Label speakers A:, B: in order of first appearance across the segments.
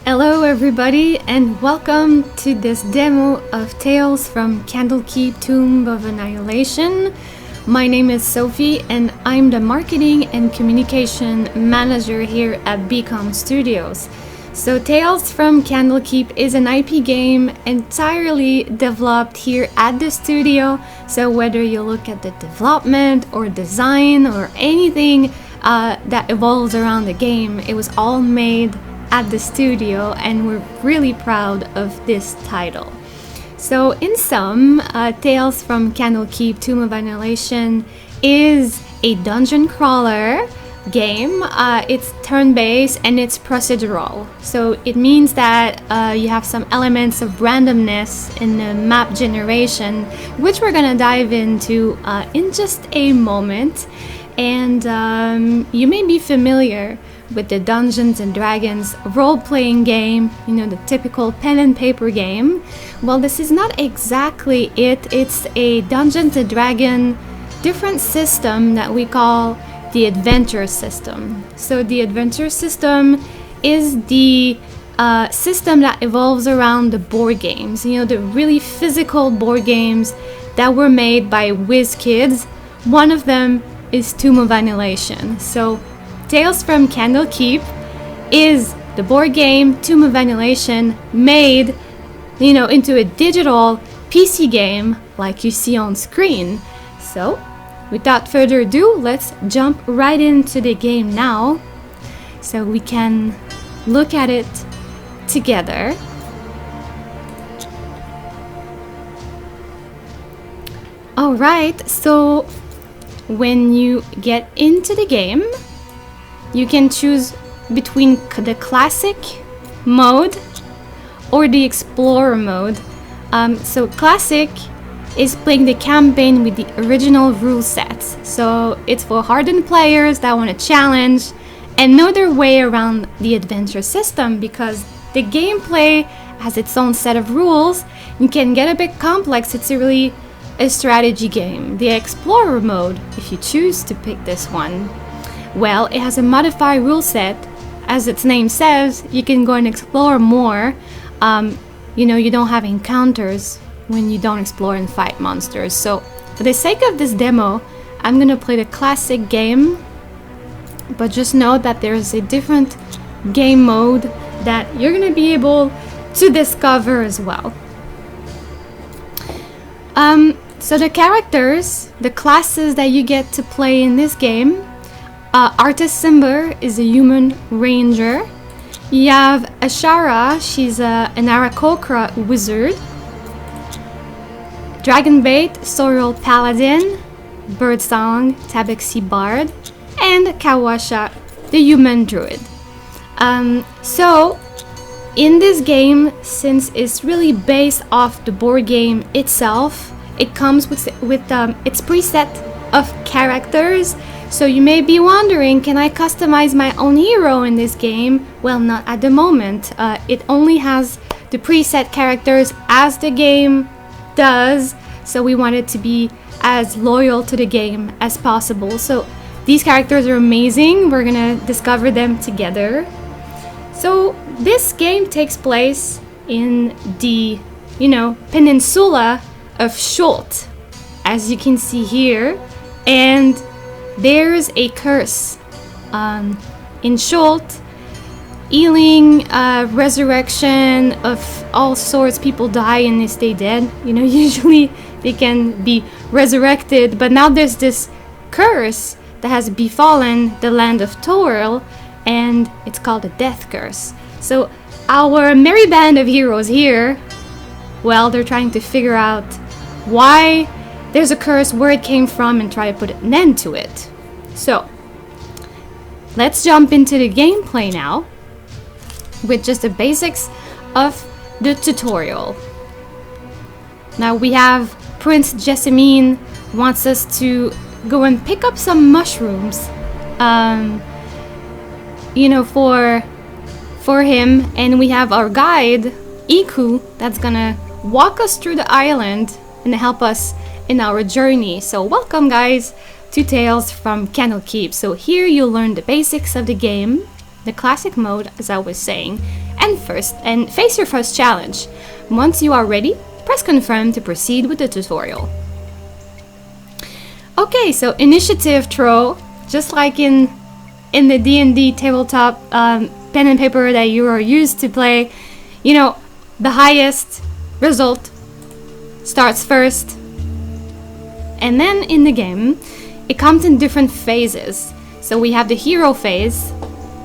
A: Hello everybody and welcome to this demo of Tales from Candlekeep Tomb of Annihilation. My name is Sophie and I'm the marketing and communication manager here at BKOM Studios. So Tales from Candlekeep is an IP game entirely developed here at the studio. So whether you look at the development or design or anything that evolves around the game, it was all made at the studio and we're really proud of this title. So in sum, Tales from Candlekeep Tomb of Annihilation is a dungeon crawler game. It's turn-based and it's procedural. So it means that you have some elements of randomness in the map generation, which we're gonna dive into in just a moment. And you may be familiar with the Dungeons and Dragons role-playing game, you know, the typical pen and paper game. Well, this is not exactly it. It's a Dungeons and Dragon different system that we call the adventure system. So the adventure system is the system that evolves around the board games, you know, the really physical board games that were made by whiz kids. One of them is Tomb of Annihilation. So Tales from Candlekeep is the board game Tomb of Annihilation made, you know, into a digital PC game like you see on screen. So without further ado, let's jump right into the game now so we can look at it together. Alright, so when you get into the game, you can choose between the classic mode or the explorer mode. So classic is playing the campaign with the original rule sets. So it's for hardened players that want to challenge and know their way around the adventure system, because the gameplay has its own set of rules and can get a bit complex. It's really a strategy game. The explorer mode, if you choose to pick this one, well, it has a modified rule set. As its name says, you can go and explore more. You know, you don't have encounters when you don't explore and fight monsters. So for the sake of this demo, I'm gonna play the classic game, but just know that there's a different game mode that you're gonna be able to discover as well. So the characters, the classes that you get to play in this game, Artist Simber is a human ranger. You have Ashara, she's an Aarakocra wizard. Dragonbait, Sorrel Paladin. Birdsong, Tabaxi Bard. And Kawasha, the human druid. So in this game, since it's really based off the board game itself, it comes with its preset of characters. So you may be wondering, can I customize my own hero in this game? Well, not at the moment. It only has the preset characters as the game does. So we wanted to be as loyal to the game as possible. So these characters are amazing. We're gonna discover them together. So this game takes place in the, you know, peninsula of Schult, as you can see here. And there's a curse in Schult, healing, resurrection of all sorts. People die and they stay dead. You know, usually they can be resurrected, but now there's this curse that has befallen the land of Toril, and it's called a death curse. So our merry band of heroes here, well, they're trying to figure out why there's a curse, where it came from, and try to put an end to it. So let's jump into the gameplay now with just the basics of the tutorial. Now we have Prince Jessamine wants us to go and pick up some mushrooms, you know, for him, and we have our guide Iku that's gonna walk us through the island and help us in our journey. So welcome guys to Tales from Candlekeep. So here you'll learn the basics of the game, the classic mode, as I was saying, and face your first challenge. Once you are ready, press confirm to proceed with the tutorial. Okay, so initiative throw, just like in the D&D tabletop pen and paper that you are used to play, you know, the highest result starts first. And then in the game, it comes in different phases. So we have the hero phase,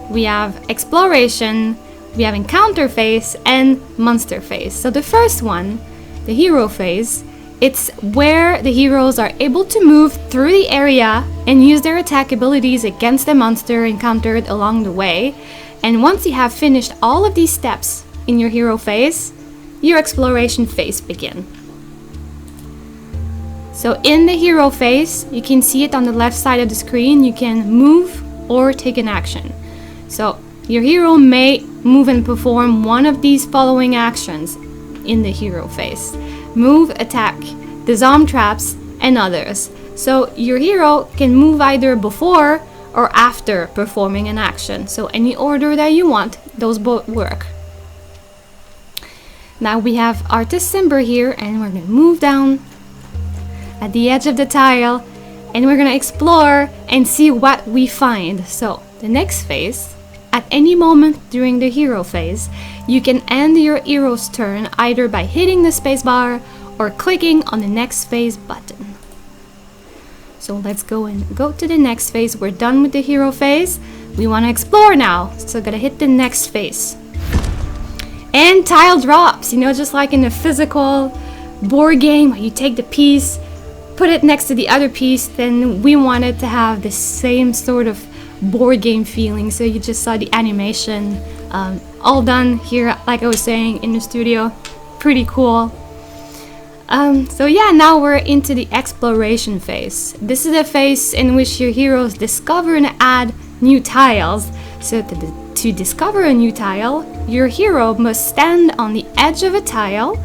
A: we have exploration, we have encounter phase, and monster phase. So the first one, the hero phase, it's where the heroes are able to move through the area and use their attack abilities against the monster encountered along the way. And once you have finished all of these steps in your hero phase, your exploration phase begins. So in the hero phase, you can see it on the left side of the screen, you can move or take an action. So your hero may move and perform one of these following actions in the hero phase: move, attack, disarm traps, and others. So your hero can move either before or after performing an action. So any order that you want, those both work. Now we have Artist Simber here, and we're going to move down at the edge of the tile, and we're going to explore and see what we find. So the next phase, at any moment during the hero phase, you can end your hero's turn either by hitting the spacebar or clicking on the next phase button. So let's go to the next phase. We're done with the hero phase. We want to explore now, so gotta hit the next phase. And tile drops, you know, just like in a physical board game, you take the piece, put it next to the other piece, then we wanted to have the same sort of board game feeling. So you just saw the animation all done here, like I was saying, in the studio. Pretty cool. So yeah, now we're into the exploration phase. This is a phase in which your heroes discover and add new tiles. So to discover a new tile, your hero must stand on the edge of a tile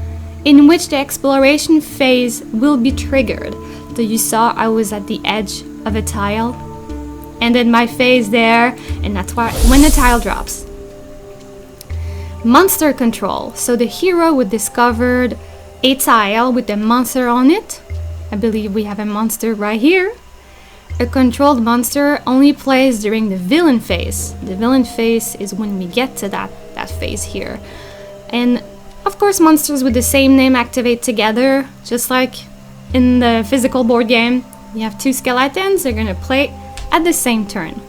A: in which the exploration phase will be triggered. So you saw I was at the edge of a tile, and then my phase there, and that's why when the tile drops. Monster control. So the hero would discover a tile with a monster on it. I believe we have a monster right here. A controlled monster only plays during the villain phase. The villain phase is when we get to that phase here. And of course, monsters with the same name activate together, just like in the physical board game. You have two skeletons, they're gonna play at the same turn.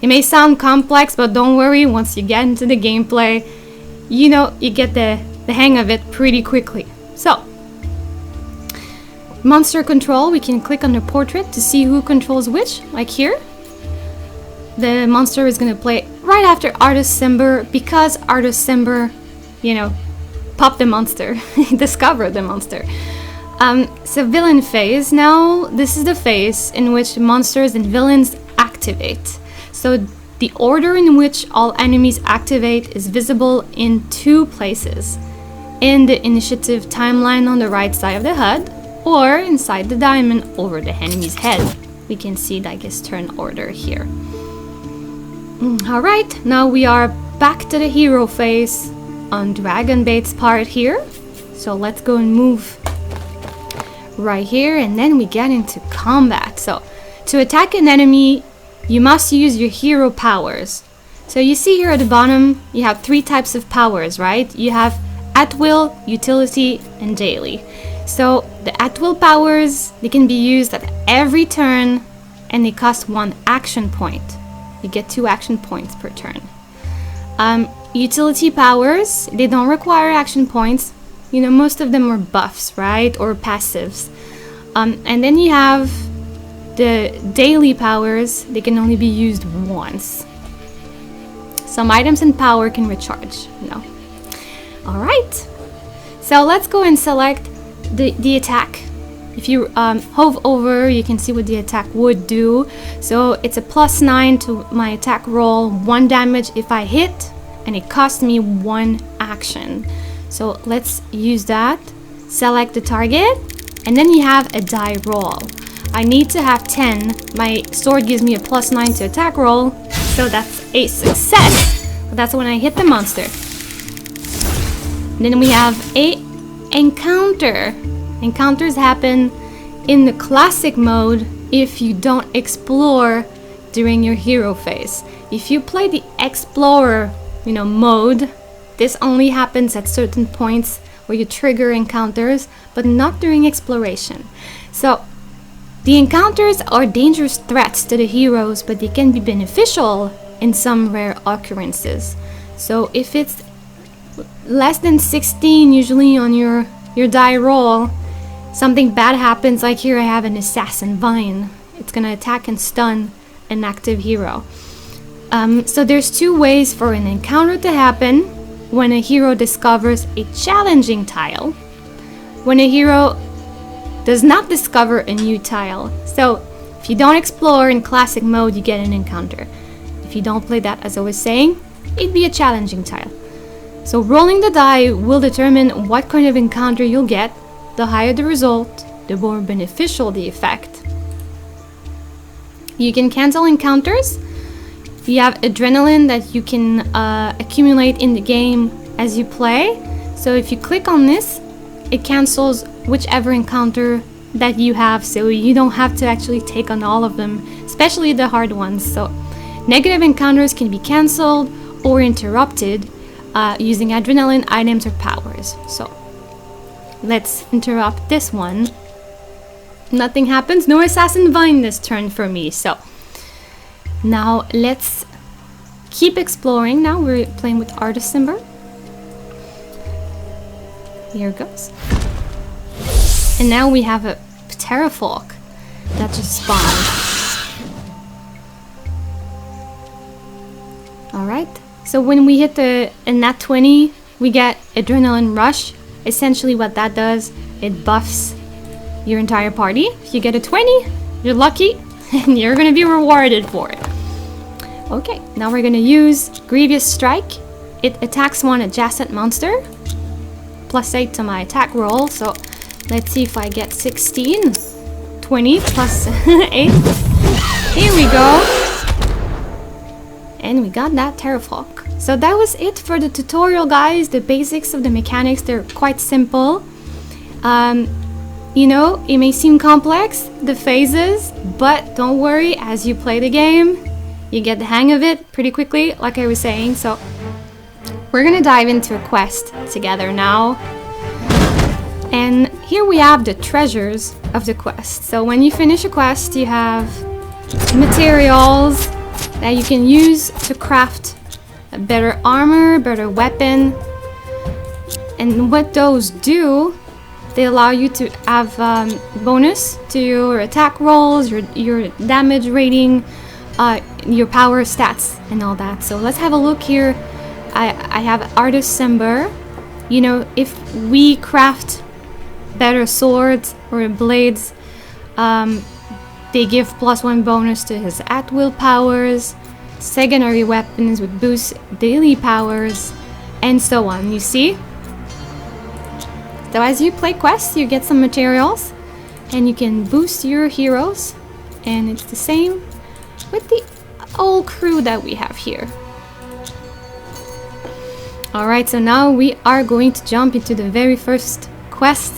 A: It may sound complex, but don't worry, once you get into the gameplay, you know, you get the hang of it pretty quickly. So, monster control, we can click on the portrait to see who controls which, like here. The monster is going to play right after Artist Simber, because Artist Simber, you know, popped the monster, discovered the monster. So villain phase. Now, this is the phase in which monsters and villains activate. So the order in which all enemies activate is visible in two places. In the initiative timeline on the right side of the HUD, or inside the diamond over the enemy's head. We can see, I guess, turn order here. Alright, now we are back to the hero phase on Dragon Bait's part here. So let's go and move right here, and then we get into combat. So to attack an enemy, you must use your hero powers. So you see here at the bottom, you have three types of powers, right? You have at will, utility, and daily. So the at will powers, they can be used at every turn, and they cost 1 action point. You get 2 action points per turn. Utility powers, they don't require action points. You know, most of them are buffs, right? Or passives. And then you have the daily powers, they can only be used once. Some items and power can recharge, you know. Alright, so let's go and select the attack. If you hover over, you can see what the attack would do. So it's a +9 to my attack roll, 1 damage if I hit, and it cost me 1 action. So let's use that. Select the target, and then you have a die roll. I need to have 10. My sword gives me a +9 to attack roll, so that's a success. That's when I hit the monster. Then we have a encounter. Encounters happen in the classic mode if you don't explore during your hero phase. If you play the explorer, mode, this only happens at certain points where you trigger encounters, but not during exploration. So the encounters are dangerous threats to the heroes, but they can be beneficial in some rare occurrences. So if it's less than 16 usually on your die roll, something bad happens. Like here I have an assassin vine. It's gonna attack and stun an active hero. So there's two ways for an encounter to happen: when a hero discovers a challenging tile, when a hero does not discover a new tile. So if you don't explore in classic mode, you get an encounter. If you don't play that, as I was saying, it'd be a challenging tile. So rolling the die will determine what kind of encounter you'll get. The higher the result, the more beneficial the effect. You can cancel encounters. You have adrenaline that you can accumulate in the game as you play. So if you click on this, it cancels whichever encounter that you have, so you don't have to actually take on all of them, especially the hard ones. So negative encounters can be cancelled or interrupted using adrenaline items or powers. So let's interrupt this one. Nothing happens, no assassin vine this turn for me. So now let's keep exploring. Now we're playing with Artist Ember. Here it goes. And now we have a Terrafolk that just spawned. Alright, so when we hit a nat 20, we get Adrenaline Rush. Essentially what that does, it buffs your entire party. If you get a 20, you're lucky and you're going to be rewarded for it. Okay, now we're going to use Grievous Strike. It attacks one adjacent monster. +8 to my attack roll, so let's see if I get 16. 20 plus 8. Here we go. And we got that Terrafolk. So that was it for the tutorial, guys. The basics of the mechanics, they're quite simple. It may seem complex, the phases, but don't worry, as you play the game, you get the hang of it pretty quickly, like I was saying. So we're gonna dive into a quest together now. And here we have the treasures of the quest. So when you finish a quest, you have materials that you can use to craft a better armor, better weapon. And what those do, they allow you to have bonus to your attack rolls, your damage rating, your power stats and all that. So let's have a look here. I have Artist Ember. If we craft better swords or blades, they give +1 bonus to his at-will powers, secondary weapons with boost daily powers, and so on. You see? So as you play quests, you get some materials and you can boost your heroes, and it's the same with the old crew that we have here. Alright, so now we are going to jump into the very first quest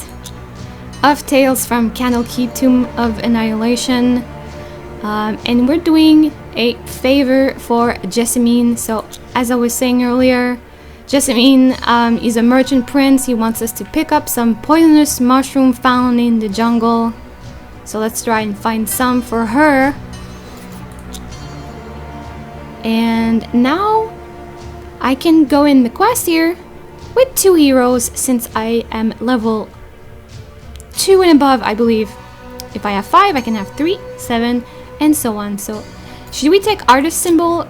A: of Tales from Candlekeep, Tomb of Annihilation. And we're doing a favor for Jessamine. So as I was saying earlier, Jessamine is a merchant prince. He wants us to pick up some poisonous mushroom found in the jungle. So let's try and find some for her. And now I can go in the quest here with 2 heroes, since I am level 2 and above, I believe. If I have 5, I can have 3, 7, and so on. So should we take Artist Ember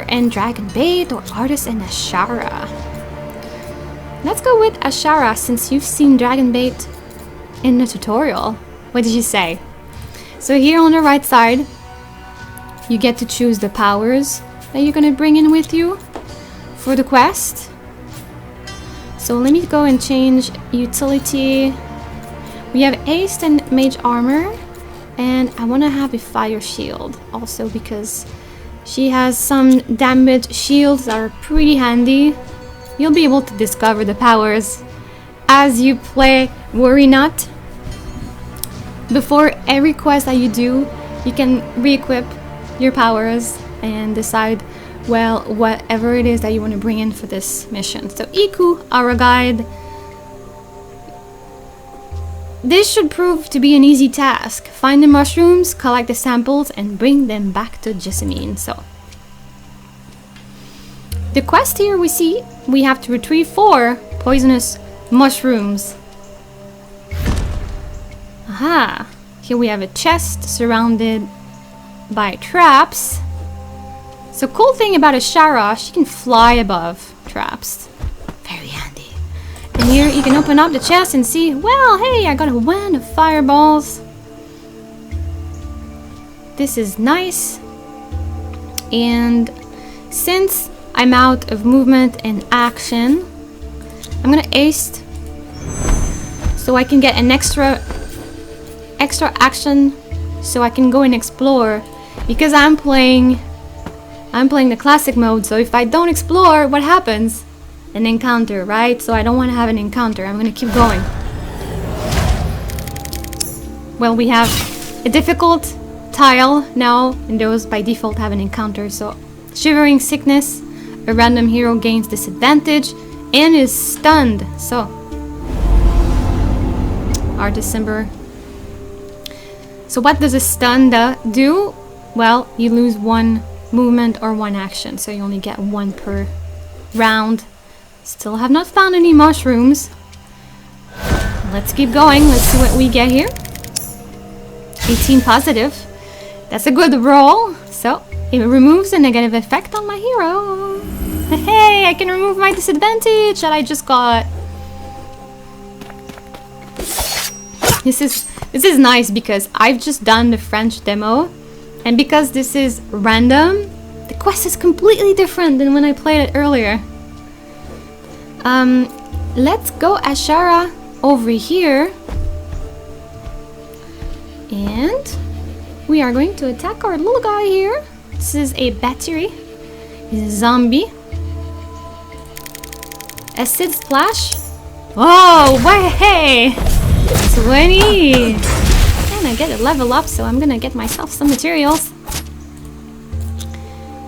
A: and Dragon Bait, or Artist and Ashara? Let's go with Ashara, since you've seen Dragon Bait in the tutorial. What did you say? So here on the right side, you get to choose the powers that you're gonna bring in with you for the quest. So let me go and change utility. We have Haste and Mage Armor, and I want to have a Fire Shield also, because She has some damage shields that are pretty handy. You'll be able to discover the powers as you play. Worry not. Before every quest that you do, you can re-equip your powers and decide, well, whatever it is that you want to bring in for this mission. So Iku, our guide. This should prove to be an easy task. Find the mushrooms, collect the samples, and bring them back to Jessamine. So, the quest here we see, we have to retrieve 4 poisonous mushrooms. Aha! Here we have a chest surrounded by traps. So, cool thing about Ashara, she can fly above traps. Very handy. And here you can open up the chest and see, well, hey, I got a wand of fireballs. This is nice. And since I'm out of movement and action, I'm gonna haste so I can get an extra action so I can go and explore, because I'm playing the classic mode. So if I don't explore, what happens? An encounter, right? So I don't want to have an encounter. I'm gonna keep going. Well, we have a difficult tile now, and those by default have an encounter. So Shivering Sickness, a random hero gains disadvantage and is stunned. So our December. So what does a stun do? Well, you lose 1 movement or 1 action, so you only get 1 per round. Still have not found any mushrooms. Let's keep going. Let's see what we get here. 18 positive. That's a good roll. So it removes a negative effect on my hero. Hey, I can remove my disadvantage that I just got. This is nice because I've just done the French demo, and because this is random, the quest is completely different than when I played it earlier. Let's go Ashara over here, and we are going to attack our little guy here. This is a battery. He's a zombie. Acid splash. Oh, hey! 20! And I get a level up, so I'm gonna get myself some materials.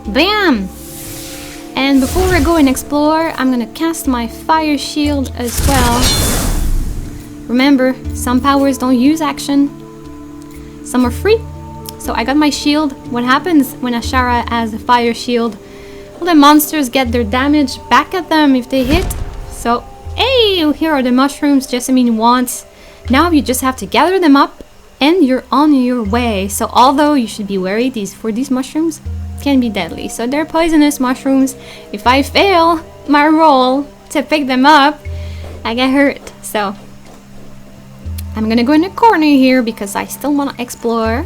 A: Bam! And before I go and explore, I'm gonna cast my fire shield as well. Remember, some powers don't use action. Some are free. So I got my shield. What happens when Ashara has a fire shield? Well, the monsters get their damage back at them if they hit. So, hey, here are the mushrooms Jessamine wants. Now you just have to gather them up and you're on your way. So although you should be wary, these mushrooms can be deadly. So they're poisonous mushrooms. If I fail my roll to pick them up, I get hurt. So I'm gonna go in the corner here because I still want to explore.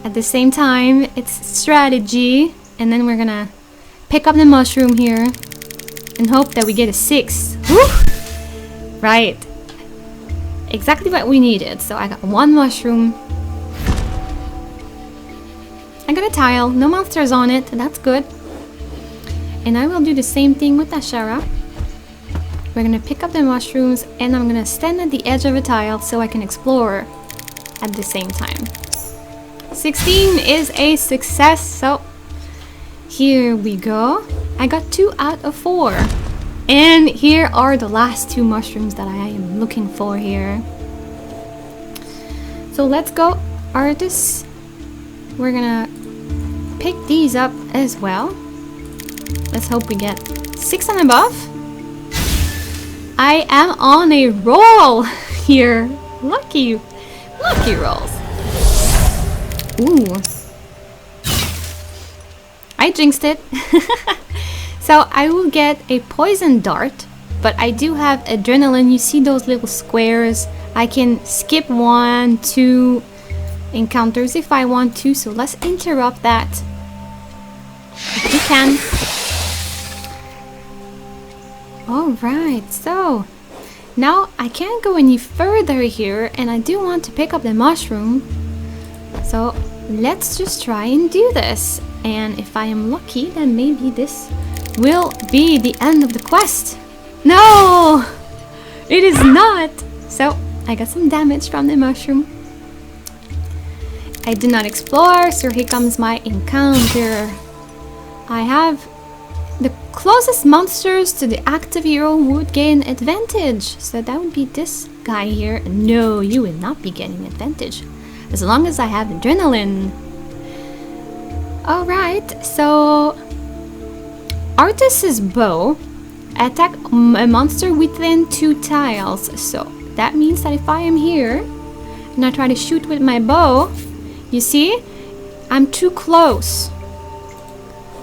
A: At the same time, it's strategy. And then we're gonna pick up the mushroom here and hope that we get a 6. Woo! Right. Exactly what we needed. So I got 1 mushroom. I got a tile. No monsters on it. That's good. And I will do the same thing with Ashara. We're gonna pick up the mushrooms and I'm gonna stand at the edge of a tile so I can explore at the same time. 16 is a success. So here we go. I got 2 out of 4. And here are the last 2 mushrooms that I am looking for here. So let's go, artists. We're gonna pick these up as well. Let's hope we get 6 and above. I am on a roll here. Lucky rolls. Ooh. I jinxed it. So I will get a poison dart, but I do have adrenaline. You see those little squares? I can skip 1, 2 encounters if I want to. So let's interrupt that if we can. Alright, so now I can't go any further here, and I do want to pick up the mushroom. So let's just try and do this. and if I am lucky, then maybe this will be the end of the quest. No! It is not! So, I got some damage from the mushroom. I did not explore, so here comes my encounter. I have the closest monsters to the active hero would gain advantage. So that would be this guy here. No, you will not be getting advantage. As long as I have adrenaline. Alright, so Artist's bow attack a monster within 2 tiles. So that means that if I am here and I try to shoot with my bow, you see, I'm too close.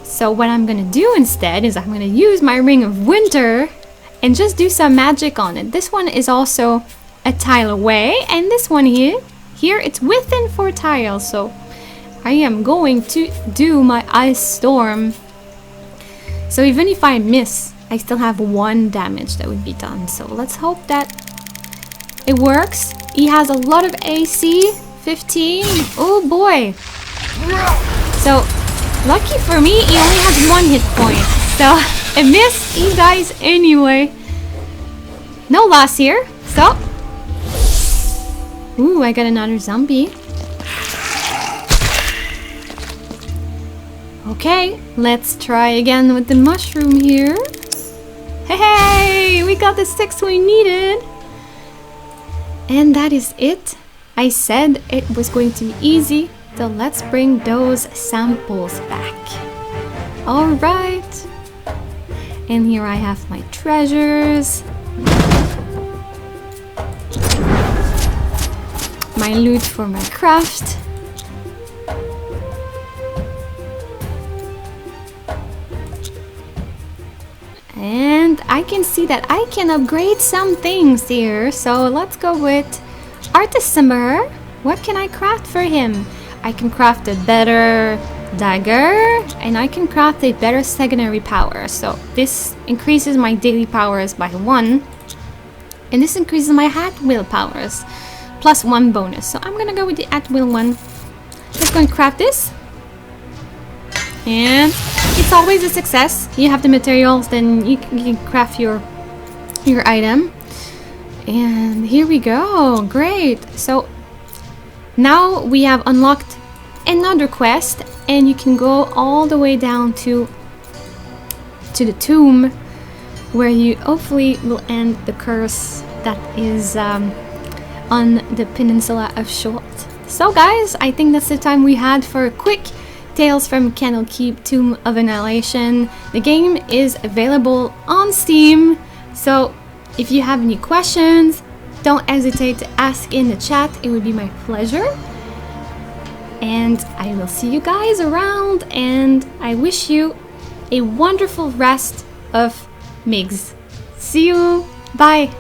A: So what I'm gonna do instead is I'm gonna use my Ring of Winter and just do some magic on it. This one is also a tile away, and this one here it's within 4 tiles. So I am going to do my Ice Storm. So even if I miss, I still have 1 damage that would be done. So let's hope that it works. He has a lot of AC, 15. Oh boy. So lucky for me, he only has 1 hit point. So a miss, he dies anyway. No loss here. So, ooh, I got another zombie. Okay, let's try again with the mushroom here. Hey, we got the 6 we needed. And that is it. I said it was going to be easy. So let's bring those samples back. Alright. And here I have my treasures. My loot for my craft. And I can see that I can upgrade some things here. So let's go with Artisimmer. What can I craft for him? I can craft a better dagger, and I can craft a better secondary power. So this increases my daily powers by 1, and this increases my at-will powers plus 1 bonus. So I'm gonna go with the at-will one. Just going to craft this, and it's always a success. You have the materials, then you can craft your item. And here we go. Great. So now we have unlocked another quest, and you can go all the way down to the tomb, where you hopefully will end the curse that is on the peninsula of Short. So guys, I think that's the time we had for a quick Tales from Candlekeep Tomb of Annihilation. The game is available on Steam, so if you have any questions, don't hesitate to ask in the chat. It would be my pleasure. And I will see you guys around, and I wish you a wonderful rest of MIGs. See you. Bye.